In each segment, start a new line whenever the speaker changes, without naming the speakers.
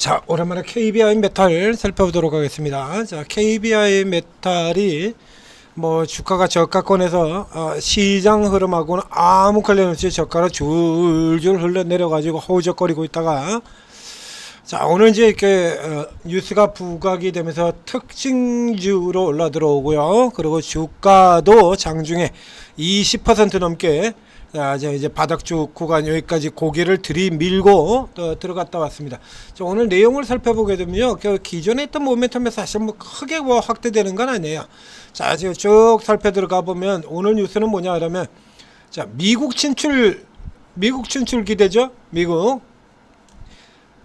자, 오랜만에 KBI 메탈 살펴보도록 하겠습니다. 자, KBI 메탈이 뭐 주가가 저가권에서 시장 흐름하고는 아무 관련 없이 저가로 줄줄 흘러내려가지고 허우적거리고 있다가, 자, 오늘 이제 이렇게 뉴스가 부각이 되면서 특징주로 올라 들어오고요. 그리고 주가도 장중에 20% 넘게, 자, 이제 바닥주 구간 여기까지 고개를 들이밀고 또 들어갔다 왔습니다. 자, 오늘 내용을 살펴보게 되면요, 기존에 있던 모멘텀이 사실 뭐 크게 뭐 확대되는 건 아니에요. 자, 지금 쭉 살펴 들어가 보면 오늘 뉴스는 뭐냐 하면, 자, 미국 진출 기대죠. 미국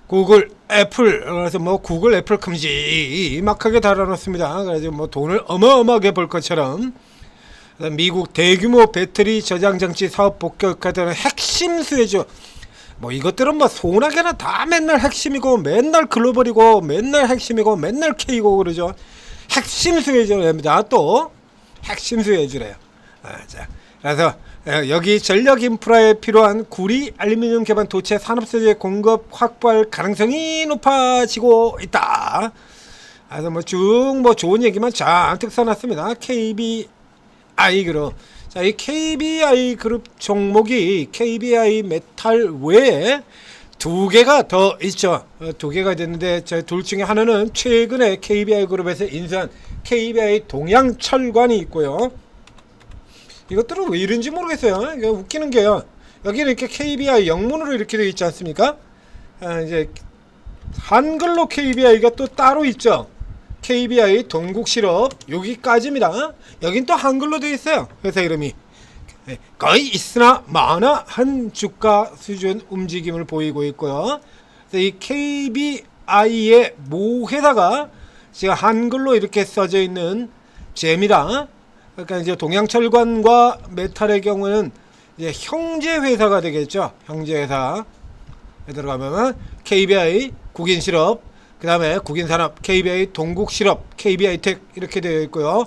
구글, 애플, 그래서 뭐 구글, 애플 큼지막하게 달아놓습니다. 그래서 뭐 돈을 어마어마하게 벌 것처럼. 미국 대규모 배터리 저장 장치 사업 본격화되는 핵심 수혜주. 뭐 이것들은 뭐 소나게나 다 맨날 핵심이고, 맨날 글로벌이고, 맨날 핵심이고, 맨날 K고 그러죠. 핵심 수혜주랍니다. 또 핵심 수혜주래요. 자, 그래서 여기 전력 인프라에 필요한 구리, 알루미늄 기반 도체 산업소재 공급 확보할 가능성이 높아지고 있다. 그래서 뭐 쭉 뭐 좋은 얘기만 잔뜩 써놨습니다. KBI 그룹. 자, 이 KBI 그룹 종목이 KBI 메탈 외에 두 개가 더 있죠. 두 개가 됐는데, 둘 중에 하나는 최근에 KBI 그룹에서 인수한 KBI 동양철관이 있고요. 이것들은 왜 이런지 모르겠어요. 이게 웃기는 게요, 여기는 이렇게 KBI 영문으로 이렇게 되어 있지 않습니까? 이제 한글로 KBI가 또 따로 있죠. KBI 동국실업, 여기까지입니다. 여긴 또 한글로 되어 있어요, 회사 이름이. 거의 있으나 마나한 주가 수준 움직임을 보이고 있고요. 이 KBI의 모 회사가 지금 한글로 이렇게 써져 있는 죄입니다. 그러니까 이제 동양철관과 메탈의 경우는 이제 형제 회사가 되겠죠. 형제 회사에 들어가면 KBI 국인실업, 그 다음에 국인산업, KBI 동국실업, KBI텍 이렇게 되어 있고요.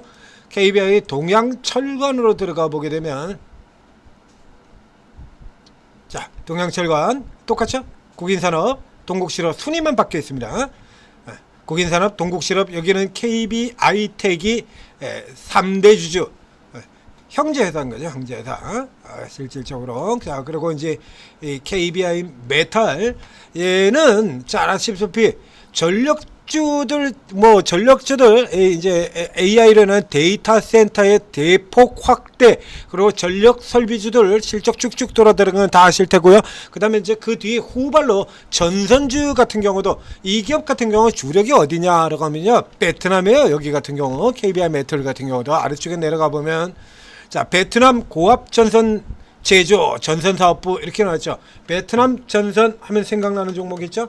KBI 동양철관으로 들어가 보게 되면, 자, 동양철관 똑같죠? 국인산업, 동국실업 순위만 바뀌어 있습니다. 국인산업, 동국실업, 여기는 KBI텍이 3대 주주, 형제회사인 거죠. 형제회사. 실질적으로. 자, 그리고 이제 이 KBI 메탈, 얘는 잘 아시다시피 전력주들 이제 AI라는 데이터 센터의 대폭 확대, 그리고 전력 설비주들 실적 쭉쭉 돌아들어가는 건 다 아실 테고요. 그 다음에 이제 그 뒤에 후발로 전선주 같은 경우도, 이 기업 같은 경우 주력이 어디냐라고 하면요, 베트남이에요. 여기 같은 경우 KBI 메탈 같은 경우도 아래쪽에 내려가 보면, 자, 베트남 고압 전선 제조 전선 사업부 이렇게 나왔죠. 베트남 전선 하면 생각나는 종목 있죠?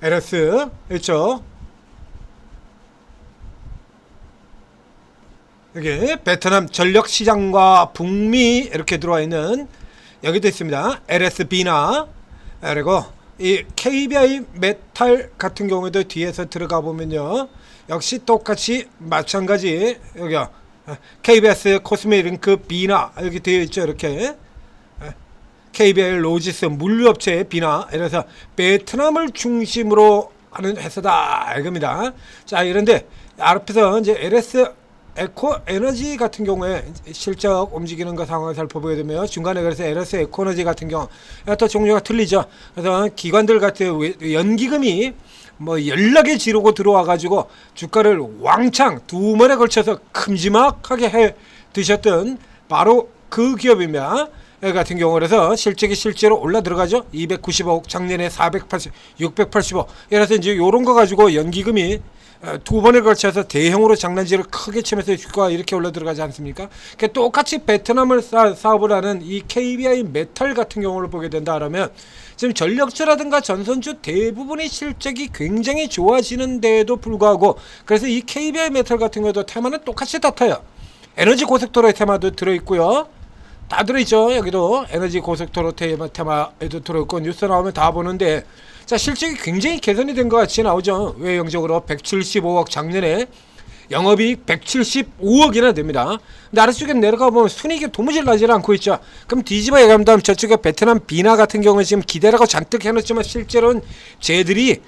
LS 있죠. 여기 베트남 전력 시장과 북미 이렇게 들어와 있는, 여기도 있습니다. LSB나. 그리고 이 KBI 메탈 같은 경우에도 뒤에서 들어가 보면요, 역시 똑같이 마찬가지, 여기요, KBS 코스메링크 비나 여기 되어 있죠. 이렇게 KBI 로지스 물류업체 비나, 이래서 베트남을 중심으로 하는 회사다 이겁니다. 자, 이런데 앞에서 이제 LS 에코 에너지 같은 경우에 실적 움직이는 거 상황을 살펴보게 되면, 중간에 그래서 LS 에코 에너지 같은 경우 또 종류가 틀리죠. 그래서 기관들 같은 연기금이 뭐 연락에 지르고 들어와 가지고 주가를 왕창 두 번에 걸쳐서 큼지막하게 해 드셨던 바로 그 기업입니다. 같은 경우 그래서 실적이 실제로 올라 들어가죠. 295억, 작년에 480, 685. 그래서 이제 요런 거 가지고 연기금이 두 번에 걸쳐서 대형으로 장난질을 크게 치면서 주가가 이렇게 올라 들어가지 않습니까? 그러니까 똑같이 베트남을 사업을 하는 이 KBI 메탈 같은 경우를 보게 된다 그러면, 지금 전력주라든가 전선주 대부분의 실적이 굉장히 좋아지는데도 불구하고, 그래서 이 KBI 메탈 같은 경우도 테마는 똑같이 같아요. 에너지 고속도로의 테마도 들어있고요. 다 들어있죠. 여기도 에너지 고속도로 테마에도 들어있고, 뉴스 나오면 다 보는데, 자, 실적이 굉장히 개선이 된 것 같이 나오죠. 외형적으로 175억, 작년에 영업이익 175억이나 됩니다. 근데 아래쪽에 내려가 보면 순이익이 도무지 나지 않고 있죠. 그럼 뒤집어 얘기하면 저쪽에 베트남 비나 같은 경우는 지금 기대라고 잔뜩 해놓지만 실제로는 쟤들이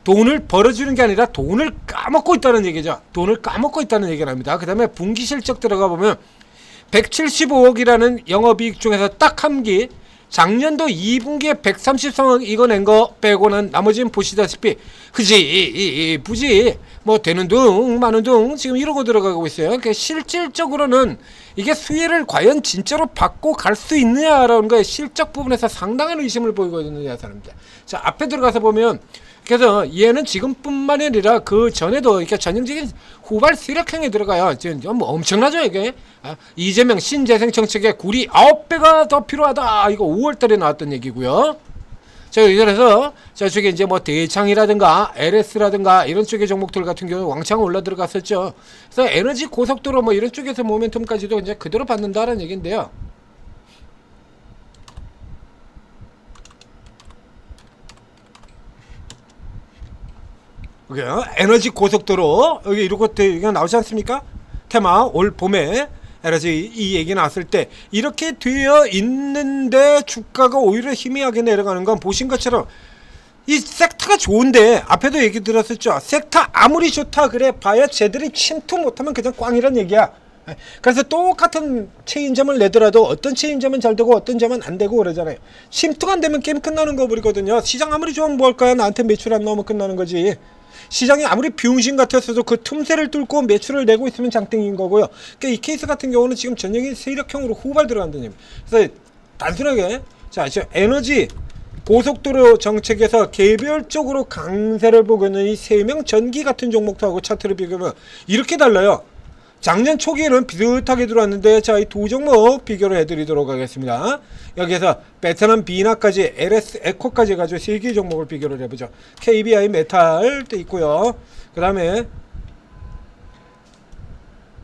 돈을 벌어주는 게 아니라 돈을 까먹고 있다는 얘기죠. 돈을 까먹고 있다는 얘기를 합니다. 그 다음에 분기 실적 들어가 보면 175억이라는 영업이익 중에서 딱 한 기, 작년도 2분기에 133억 이거 낸 거 빼고는 나머지는 보시다시피 그지 부지 뭐 되는 둥 마는 둥 지금 이러고 들어가고 있어요. 그러니까 실질적으로는 이게 수혜를 과연 진짜로 받고 갈 수 있느냐라는 거에 실적 부분에서 상당한 의심을 보이고 있는 사람들. 자, 앞에 들어가서 보면 그래서 얘는 지금뿐만이 아니라 그 전에도 이렇게 전형적인 후발 세력형에 들어가요. 지금 뭐 엄청나죠 이게. 이재명 신재생 정책에 굴이 9배가 더 필요하다. 이거 5월달에 나왔던 얘기고요. 자, 그래서 저쪽에 이제 뭐 대창이라든가 LS라든가 이런 쪽의 종목들 같은 경우는 왕창 올라 들어갔었죠. 그래서 에너지 고속도로 뭐 이런 쪽에서 모멘텀까지도 이제 그대로 받는다라는 얘기인데요. 에너지 고속도로 여기 이렇게 나오지 않습니까? 테마 올 봄에 에너지 이 얘기 나왔을 때 이렇게 되어 있는데 주가가 오히려 희미하게 내려가는 건 보신 것처럼 이 섹터가 좋은데 앞에도 얘기 들었었죠. 섹터 아무리 좋다 그래 봐야 쟤들이 침투 못하면 그냥 꽝이란 얘기야. 그래서 똑같은 체인점을 내더라도 어떤 체인점은 잘 되고 어떤 점은 안 되고 그러잖아요. 침투가 안 되면 게임 끝나는 거 버리거든요. 시장 아무리 좋으면 뭐 할까요? 나한테 매출 안 나오면 끝나는 거지. 시장이 아무리 비용신 같았어도 그 틈새를 뚫고 매출을 내고 있으면 장땡인 거고요. 그러니까 이 케이스 같은 경우는 지금 전형이 세력형으로 후발 들어간다는 얘기입니다. 그래서 단순하게 자, 에너지 고속도로 정책에서 개별적으로 강세를 보고 있는 이 세명 전기 같은 종목하고 차트를 비교하면 이렇게 달라요. 작년 초기에는 비슷하게 들어왔는데 자, 이 두 종목 비교를 해드리도록 하겠습니다. 여기에서 베트남 비나까지 LS 에코까지 해가지고 3개 종목을 비교를 해보죠. KBI 메탈도 있고요. 그 다음에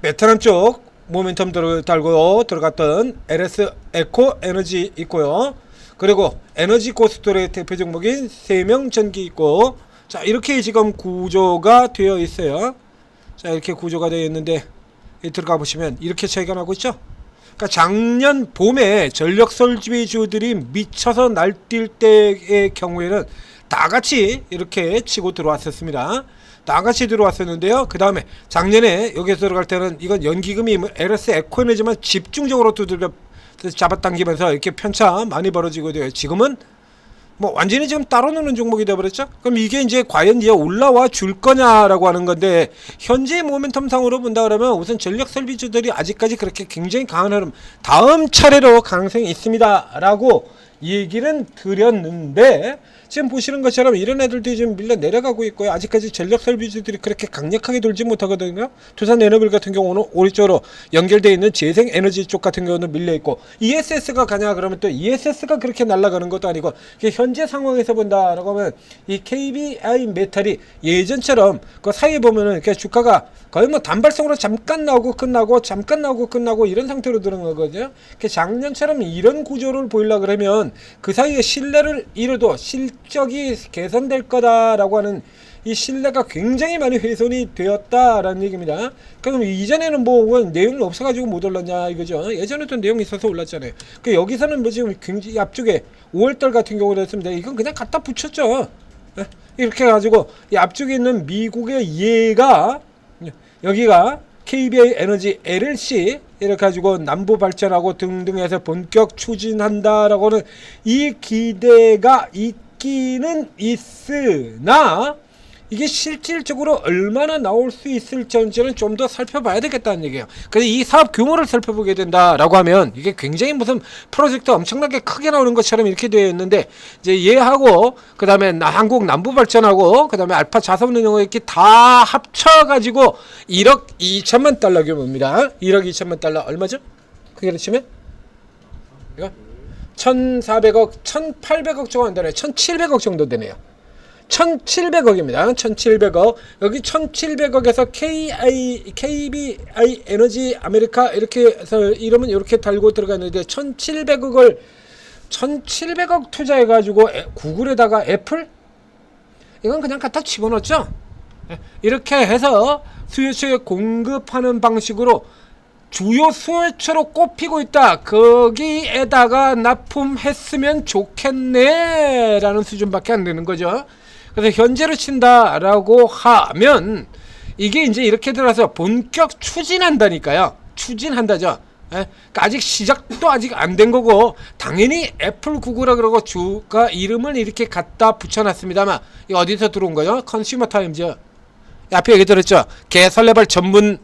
베트남 쪽 모멘텀 달고 들어갔던 LS 에코 에너지 있고요. 그리고 에너지 고속도로의 대표 종목인 세명 전기 있고, 자, 이렇게 지금 구조가 되어 있어요. 자, 이렇게 구조가 되어 있는데 들어가 보시면 이렇게 차이가 나고 있죠. 그러니까 작년 봄에 전력 설비주들이 미쳐서 날뛸 때의 경우에는 다 같이 이렇게 치고 들어왔었습니다. 다 같이 들어왔었는데요. 그 다음에 작년에 여기서 들어갈 때는 이건 연기금이 LS 에코에너지만 집중적으로 두들겨 잡아당기면서 이렇게 편차 많이 벌어지고 돼요. 지금은 뭐 완전히 지금 따로 노는 종목이 되어버렸죠. 그럼 이게 이제 과연 이제 올라와 줄 거냐라고 하는 건데, 현재 모멘텀상으로 본다 그러면 우선 전력 설비주들이 아직까지 그렇게 굉장히 강한 흐름, 다음 차례로 가능성이 있습니다라고 얘기는 드렸는데, 지금 보시는 것처럼 이런 애들도 지금 밀려 내려가고 있고요. 아직까지 전력 설비주들이 그렇게 강력하게 돌지 못하거든요. 두산 에너빌 같은 경우는 오른쪽으로 연결되어 있는 재생 에너지 쪽 같은 경우는 밀려 있고, ESS가 가냐 그러면 또 ESS가 그렇게 날아가는 것도 아니고, 현재 상황에서 본다라고 하면 이 KBI 메탈이 예전처럼 그 사이에 보면은 주가가 거의 뭐 단발성으로 잠깐 나오고 끝나고 잠깐 나오고 끝나고 이런 상태로 들어간 거거든요. 작년처럼 이런 구조를 보이려 그러면 그 사이에 신뢰를 잃어도 실적이 개선될 거다라고 하는 이 신뢰가 굉장히 많이 훼손이 되었다라는 얘기입니다. 그럼 이전에는 뭐 내용이 없어가지고 못 올랐냐 이거죠. 예전에도 내용이 있어서 올랐잖아요. 여기서는 뭐 지금 굉장히 앞쪽에 5월달 같은 경우도 했습니다. 이건 그냥 갖다 붙였죠. 이렇게 해가지고 이 앞쪽에 있는 미국의 얘가 여기가 KBI 에너지 LLC 이렇게 가지고 남부 발전하고 등등해서 본격 추진한다라고는 이 기대가 있기는 있으나 이게 실질적으로 얼마나 나올 수 있을지는 좀 더 살펴봐야 되겠다는 얘기예요. 그래서 이 사업 규모를 살펴보게 된다라고 하면 이게 굉장히 무슨 프로젝트 엄청나게 크게 나오는 것처럼 이렇게 되어 있는데, 이제 얘하고 그 다음에 한국 남부발전하고 그 다음에 알파 자산운용 이렇게 다 합쳐가지고 1억 2천만 달러 규모입니다. 1억 2천만 달러 얼마죠? 크게 치면 이거 1,400억, 1,800억 정도 안 되네요. 1,700억 정도 되네요. 1,700억입니다. 1,700억. 여기 1,700억에서 KBI 에너지 아메리카 이렇게 해서 이름은 이렇게 달고 들어갔는데 1,700억 투자해가지고 구글에다가 애플? 이건 그냥 갖다 집어넣었죠. 이렇게 해서 수요처에 공급하는 방식으로 주요 수요처로 꼽히고 있다. 거기에다가 납품했으면 좋겠네 라는 수준밖에 안 되는 거죠. 그래서 현재로 친다라고 하면 이게 이제 이렇게 들어서 본격 추진한다니까요. 추진한다죠. 그러니까 아직 시작도 아직 안 된 거고, 당연히 애플 구글이라 그러고 주가 이름을 이렇게 갖다 붙여놨습니다만, 이 어디서 들어온 거죠? 컨슈머 타임즈. 앞에 얘기 들었죠. 개설레발 전문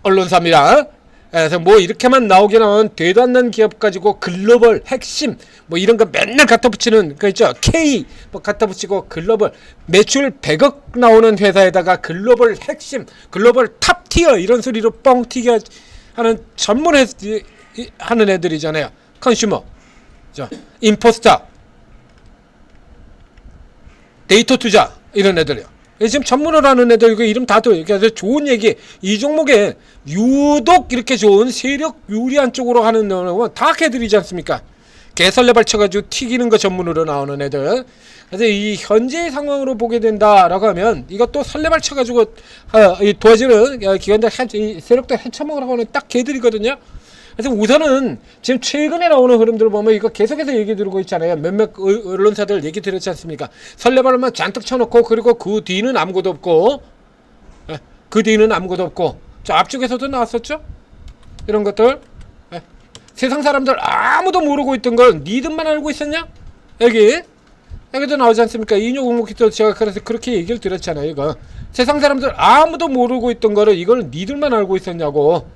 언론사입니다. 그래서 뭐 이렇게만 나오게 나온 되도 않는 기업 가지고 글로벌 핵심 뭐 이런 거 맨날 갖다 붙이는 거 있죠. K 뭐 갖다 붙이고 글로벌 매출 100억 나오는 회사에다가 글로벌 핵심, 글로벌 탑티어 이런 소리로 뻥 튀게 하는 전문 하는 애들이잖아요. 컨슈머, 임포스터, 데이터 투자 이런 애들이요. 지금 전문을 하는 애들 그 이름 다 들어요. 그래서 좋은 얘기, 이 종목에 유독 이렇게 좋은 세력 유리한 쪽으로 하는 건 다 걔들이지 않습니까? 개설레발 쳐가지고 튀기는 거 전문으로 나오는 애들. 그래서 이 현재 상황으로 보게 된다라고 하면 이것도 설레발 쳐가지고 도와주는 기관들 세력들 헤쳐먹으라고 하는 딱 걔들이거든요. 그래서 우선은 지금 최근에 나오는 흐름들을 보면 이거 계속해서 얘기 들고 있잖아요. 몇몇 언론사들 얘기 들었지 않습니까? 설레발만 잔뜩 쳐놓고 그리고 그 뒤는 아무것도 없고, 그 뒤는 아무것도 없고, 저 앞쪽에서도 나왔었죠? 이런 것들. 세상 사람들 아무도 모르고 있던 걸 니들만 알고 있었냐? 여기도 나오지 않습니까? 인효공목기도 제가 그래서 그렇게 얘기를 드렸잖아요. 이거 세상 사람들 아무도 모르고 있던 거를 이걸 니들만 알고 있었냐고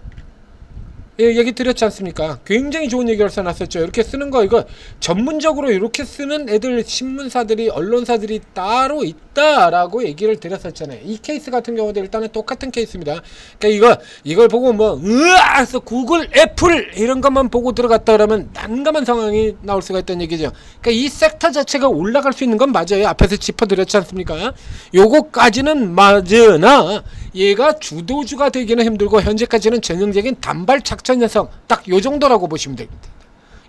얘기 드렸지 않습니까? 굉장히 좋은 얘기를 써놨었죠. 이렇게 쓰는 거 이거 전문적으로 이렇게 쓰는 애들 신문사들이 언론사들이 따로 있다라고 얘기를 드렸었잖아요. 이 케이스 같은 경우도 일단은 똑같은 케이스입니다. 그러니까 이걸 보고 뭐 으아 해서 구글, 애플 이런 것만 보고 들어갔다 그러면 난감한 상황이 나올 수가 있다는 얘기죠. 그러니까 이 섹터 자체가 올라갈 수 있는 건 맞아요. 앞에서 짚어드렸지 않습니까? 요거까지는 맞으나 얘가 주도주가 되기는 힘들고 현재까지는 전형적인 단발 작전 녀석 딱 요 정도라고 보시면 됩니다.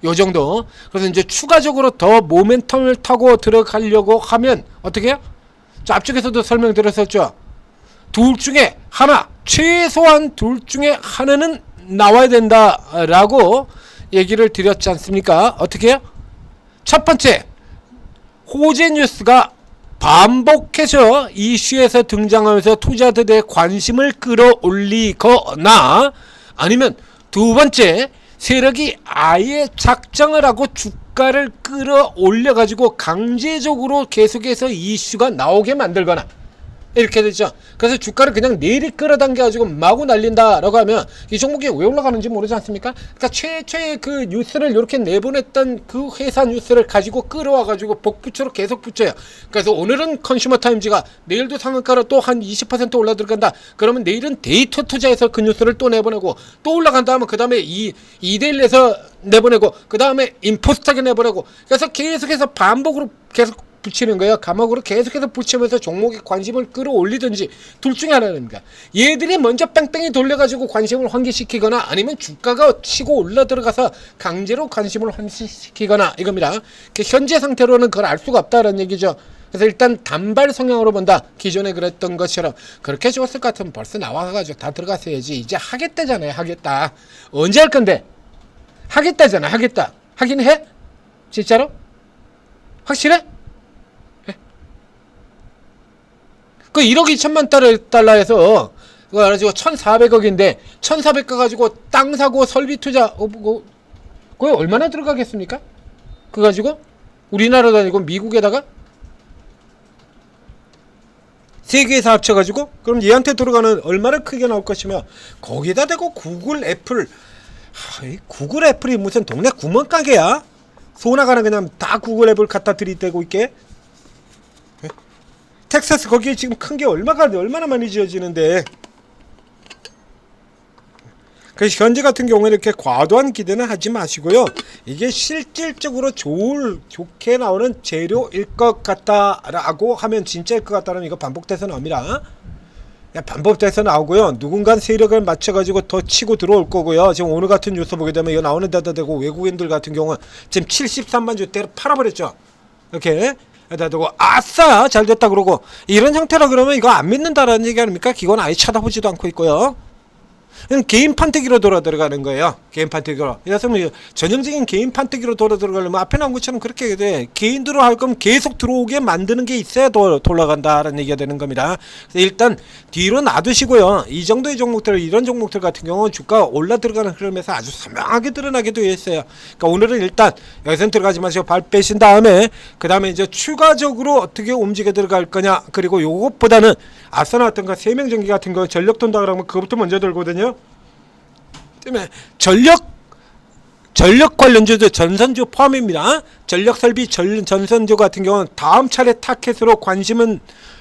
요 정도. 그래서 이제 추가적으로 더 모멘텀을 타고 들어가려고 하면 어떻게 해요? 자, 앞쪽에서도 설명드렸었죠. 둘 중에 하나, 최소한 둘 중에 하나는 나와야 된다라고 얘기를 드렸지 않습니까? 어떻게 해요? 첫 번째, 호재 뉴스가 반복해서 이슈에서 등장하면서 투자들의 관심을 끌어올리거나 아니면 두 번째, 세력이 아예 작정을 하고 주가를 끌어올려 가지고 강제적으로 계속해서 이슈가 나오게 만들거나 이렇게 되죠. 그래서 주가를 그냥 내리 끌어당겨 가지고 마구 날린다라고 하면 이 종목이 왜 올라가는지 모르지 않습니까? 그러니까 최초의 그 뉴스를 이렇게 내보냈던 그 회사 뉴스를 가지고 끌어와 가지고 복붙여로 계속 붙여요. 그래서 오늘은 컨슈머 타임즈가 내일도 상한가로 또 한 20% 올라 들어간다. 그러면 내일은 데이터 투자에서 그 뉴스를 또 내보내고 또 올라간다 하면 그 다음에 이데일에서 내보내고 그 다음에 임포스터게 내보내고 그래서 계속해서 반복으로 계속 붙이는 거예요. 감옥으로 계속해서 붙이면서 종목에 관심을 끌어올리든지 둘 중에 하나입니다. 얘들이 먼저 뺑뺑이 돌려가지고 관심을 환기시키거나 아니면 주가가 치고 올라 들어가서 강제로 관심을 환기시키거나 이겁니다. 현재 상태로는 그걸 알 수가 없다는 얘기죠. 그래서 일단 단발 성향으로 본다. 기존에 그랬던 것처럼 그렇게 좋았을 것 같으면 벌써 나와가지고 다 들어갔어야지. 이제 하겠다잖아요. 하겠다. 언제 할 건데? 하겠다잖아. 하겠다. 하긴 해? 진짜로? 확실해? 그 1억 2천만 달러에서 그거 가지고 1,400억인데 1,400억 가지고 땅 사고 설비 투자 그거 얼마나 들어가겠습니까? 그거 가지고 우리나라도 아니고 미국에다가 세계에서 합쳐가지고 그럼 얘한테 들어가는 얼마나 크게 나올 것이며 거기다 대고 구글, 애플 구글, 애플이 무슨 동네 구멍가게야? 소나가는 그냥 다 구글, 애플 갖다 들이대고 있게. 텍사스 거기에 지금 큰 게 얼마나 많이 지어지는데. 그래서 현재 같은 경우에 이렇게 과도한 기대는 하지 마시고요. 이게 실질적으로 좋게 나오는 재료일 것 같다라고 하면 진짜일 것 같다면 이거 반복돼서 나옵니다. 반복돼서 나오고요. 누군가 세력을 맞춰가지고 더 치고 들어올 거고요. 지금 오늘 같은 뉴스 보게 되면 이거 나오는 데다 대고 외국인들 같은 경우는 지금 73만 주대로 팔아버렸죠. 이렇게 에다 두고 아싸 잘 됐다 그러고 이런 형태라 그러면 이거 안 믿는다라는 얘기 아닙니까? 기관 아예 쳐다보지도 않고 있고요. 개인 판때기로 돌아 들어가는 거예요. 개인 판때기로. 그래서 전형적인 개인 판때기로 돌아 들어가려면 앞에 나온 것처럼 그렇게 돼. 개인으로 할 거면 계속 들어오게 만드는 게 있어야 돌아간다라는 얘기가 되는 겁니다. 그래서 일단 뒤로 놔두시고요. 이 정도의 종목들, 이런 종목들 같은 경우는 주가 올라 들어가는 흐름에서 아주 선명하게 드러나게 되어 있어요. 그러니까 오늘은 일단 여기서는 들어가지 마시고 발 빼신 다음에 그 다음에 이제 추가적으로 어떻게 움직여 들어갈 거냐. 그리고 요것보다는 앞서 나왔던 거 세명전기 같은 거 전력 돈다 그러면 그거부터 먼저 들거든요. 때문에 전력 관련주도 전선주 포함입니다. 전력 설비 전선주 같은 경우는 다음 차례 타켓으로 관심은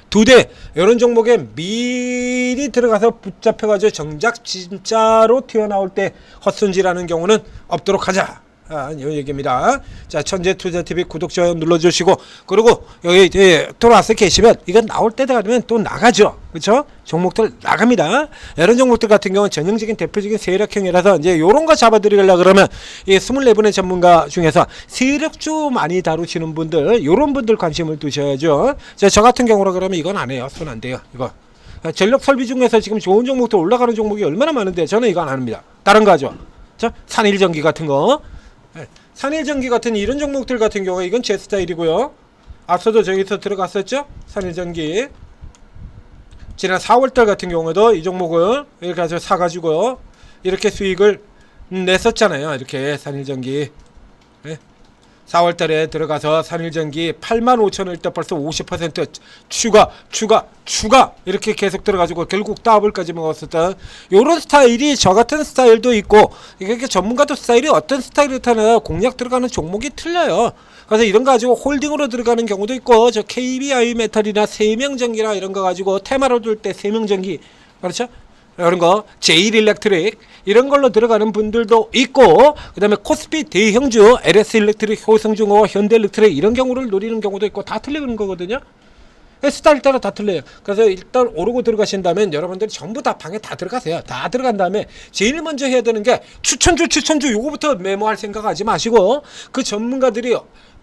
2대 이런 종목에 미리 들어가서 붙잡혀가지고 정작 진짜로 튀어나올 때 헛손질하는 경우는 없도록 하자. 이 얘기입니다. 자, 천재투자TV 구독, 좋아요 눌러주시고, 그리고 여기 들어와서 계시면 이건 나올 때가 되면 또 나가죠. 그렇죠? 종목들 나갑니다. 이런 종목들 같은 경우는 전형적인 대표적인 세력형이라서 이제 요런 거 잡아드리려고 그러면 이 24분의 전문가 중에서 세력주 많이 다루시는 분들, 요런 분들 관심을 두셔야죠. 자, 저 같은 경우로 그러면 이건 안 해요. 손 안 돼요. 이거. 전력 설비 중에서 지금 좋은 종목들 올라가는 종목이 얼마나 많은데 저는 이거 안 합니다. 다른 거 하죠. 자, 산일전기 같은 거. 산일전기 같은 이런 종목들 같은 경우에 이건 제 스타일이고요. 앞서도 저기서 들어갔었죠. 산일전기 지난 4월달 같은 경우에도 이 종목을 이렇게 해서 사가지고요 이렇게 수익을 냈었잖아요. 이렇게 산일전기 4월달에 들어가서 산일전기 85,000원일 때 벌써 50% 추가 이렇게 계속 들어가지고 결국 더블까지 먹었었던 요런 스타일이 저 같은 스타일도 있고, 이게 전문가도 스타일이 어떤 스타일이라는 공략 들어가는 종목이 틀려요. 그래서 이런 거 가지고 홀딩으로 들어가는 경우도 있고, 저 KBI 메탈이나 세명전기나 이런 거 가지고 테마로 둘 때 세명전기, 그렇죠? 이런 거 제일 일렉트릭 이런 걸로 들어가는 분들도 있고, 그 다음에 코스피 대형주 LS 일렉트릭, 효성중공업, 현대일렉트릭 이런 경우를 노리는 경우도 있고, 다 틀리는 거거든요. 스타일 따라 다 틀려요. 그래서 일단 오르고 들어가신다면 여러분들이 전부 다 방에 다 들어가세요. 다 들어간 다음에 제일 먼저 해야 되는 게 추천주 요거부터 메모할 생각하지 마시고, 그 전문가들이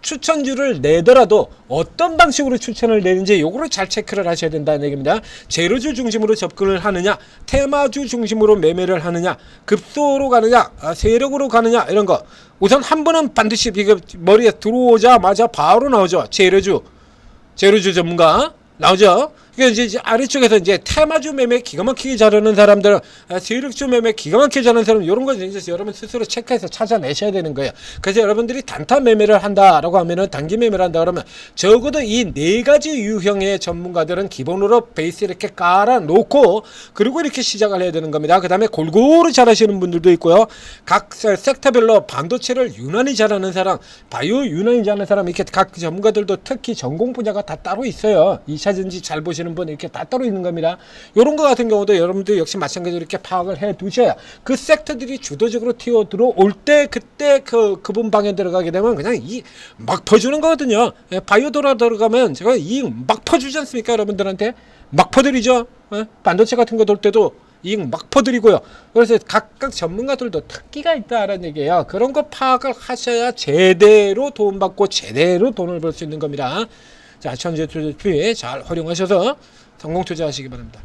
추천주를 내더라도 어떤 방식으로 추천을 내는지 요거를 잘 체크를 하셔야 된다는 얘기입니다. 재료주 중심으로 접근을 하느냐, 테마주 중심으로 매매를 하느냐, 급소로 가느냐, 세력으로 가느냐, 이런 거 우선 한 번은 반드시 이게 머리에 들어오자마자 바로 나오죠. 재료주 전문가 나오죠. 그러니까 이제 아래쪽에서 이제 테마주 매매 기가 막히게 잘하는 사람들, 세력주 매매 기가 막히게 잘하는 사람, 이런 거 이제 여러분 스스로 체크해서 찾아내셔야 되는 거예요. 그래서 여러분들이 단타 매매를 한다라고 하면은, 단기 매매를 한다 그러면 적어도 이 4가지 유형의 전문가들은 기본으로 베이스 이렇게 깔아 놓고, 그리고 이렇게 시작을 해야 되는 겁니다. 그 다음에 골고루 잘하시는 분들도 있고요. 각 섹터별로 반도체를 유난히 잘하는 사람, 바이오 유난히 잘하는 사람, 이렇게 각 전문가들도 특히 전공 분야가 다 따로 있어요. 2차전지 잘 보시는 분 이렇게 다 따로 있는 겁니다. 이런 거 같은 경우도 여러분들 역시 마찬가지로 이렇게 파악을 해 두셔야 그 섹터들이 주도적으로 튀어 들어올 때, 그때 그분 방에 들어가게 되면 그냥 이 막 퍼주는 거거든요. 바이오 들어가면 제가 이 막 퍼주지 않습니까? 여러분들한테 막 퍼드리죠. 반도체 같은 거 돌 때도 이익 막 퍼드리고요. 그래서 각각 전문가들도 특기가 있다라는 얘기예요. 그런 거 파악을 하셔야 제대로 도움받고 제대로 돈을 벌 수 있는 겁니다. 자, 천재투자TV 잘 활용하셔서 성공 투자하시기 바랍니다.